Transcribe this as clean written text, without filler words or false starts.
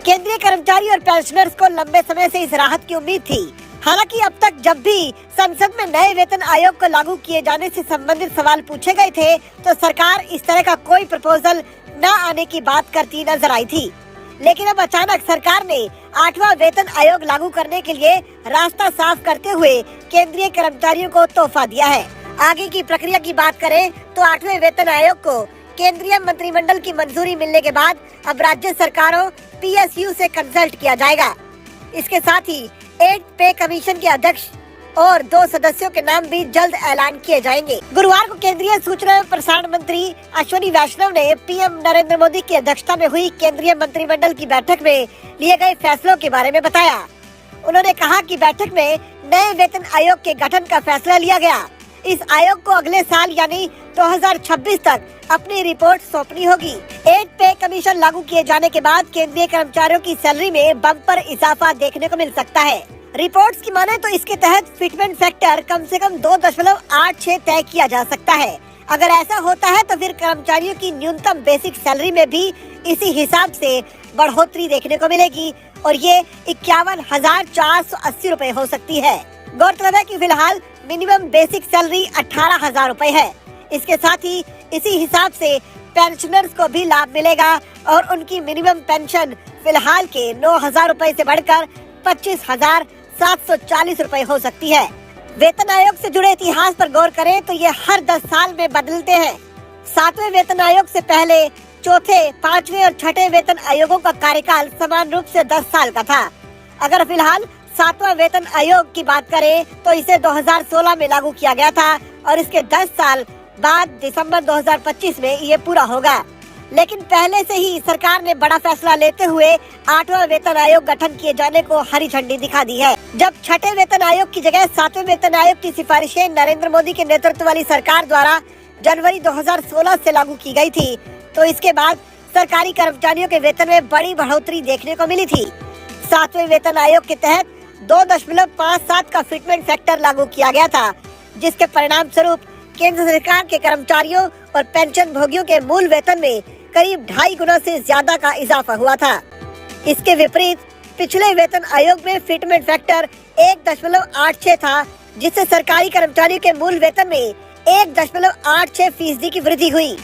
केंद्रीय कर्मचारी और पेंशनर्स को लंबे समय से इस राहत की उम्मीद थी। हालांकि अब तक जब भी संसद में नए वेतन आयोग को लागू किए जाने से संबंधित सवाल पूछे गए थे, तो सरकार इस तरह का कोई प्रपोजल न आने की बात करती नजर आई थी। लेकिन अब अचानक सरकार ने 8वां वेतन आयोग लागू करने के लिए रास्ता साफ करते हुए केंद्रीय कर्मचारियों को तोहफा दिया है। आगे की प्रक्रिया की बात करें तो 8वें वेतन आयोग को केंद्रीय मंत्रिमंडल की मंजूरी मिलने के बाद अब राज्य सरकारों PSU से कंसल्ट किया जाएगा। इसके साथ ही 8 पे कमीशन के अध्यक्ष और 2 सदस्यों के नाम भी जल्द ऐलान किए जाएंगे। गुरुवार को केंद्रीय सूचना एवं प्रसारण मंत्री अश्विनी वैष्णव ने PM नरेंद्र मोदी की अध्यक्षता में हुई केंद्रीय मंत्रिमंडल की बैठक में लिए गए फैसलों के बारे में बताया। उन्होंने कहा कि बैठक में नए वेतन आयोग के गठन का फैसला लिया गया। इस आयोग को अगले साल यानी 2026 तक अपनी रिपोर्ट सौंपनी होगी। 8 पे कमीशन लागू किए जाने के बाद केंद्रीय कर्मचारियों की सैलरी में बम्पर इजाफा देखने को मिल सकता है। रिपोर्ट्स की माने तो इसके तहत फिटमेंट फैक्टर कम से कम 2.86 तय किया जा सकता है। अगर ऐसा होता है तो फिर कर्मचारियों की न्यूनतम बेसिक सैलरी में भी इसी हिसाब से बढ़ोतरी देखने को मिलेगी और ये 51,480 रूपए हो सकती है। गौरतलब है कि फिलहाल मिनिमम बेसिक सैलरी 18,000 रूपए है। इसके साथ ही इसी हिसाब से पेंशनर्स को भी लाभ मिलेगा और उनकी मिनिमम पेंशन फिलहाल के 9,000 रूपए से बढ़कर 25,740 रूपए हो सकती है। वेतन आयोग से जुड़े इतिहास पर गौर करें तो ये हर 10 साल में बदलते हैं। 7वें वेतन आयोग से पहले चौथे, 5वें और 6ठे वेतन आयोगों का कार्यकाल समान रूप से 10 साल का था। अगर फिलहाल 7वां वेतन आयोग की बात करें तो इसे 2016 में लागू किया गया था और इसके 10 साल बाद दिसंबर 2025 में ये पूरा होगा। लेकिन पहले से ही सरकार ने बड़ा फैसला लेते हुए 8वां वेतन आयोग गठन किए जाने को हरी झंडी दिखा दी है। जब 6ठे वेतन आयोग की जगह 7वें वेतन आयोग की सिफारिशें नरेंद्र मोदी के नेतृत्व वाली सरकार द्वारा जनवरी 2016 से लागू की गई थी, तो इसके बाद सरकारी कर्मचारियों के वेतन में बड़ी बढ़ोतरी देखने को मिली थी। 7वें वेतन आयोग के तहत 2.57 का फिटमेंट फैक्टर लागू किया गया था, जिसके परिणाम स्वरूप केंद्र सरकार के कर्मचारियों और पेंशन भोगियों के मूल वेतन में करीब 2.5 गुना से ज्यादा का इजाफा हुआ था। इसके विपरीत पिछले वेतन आयोग में फिटमेंट फैक्टर 1.86 था, जिससे सरकारी कर्मचारियों के मूल वेतन में 1.86% की वृद्धि हुई।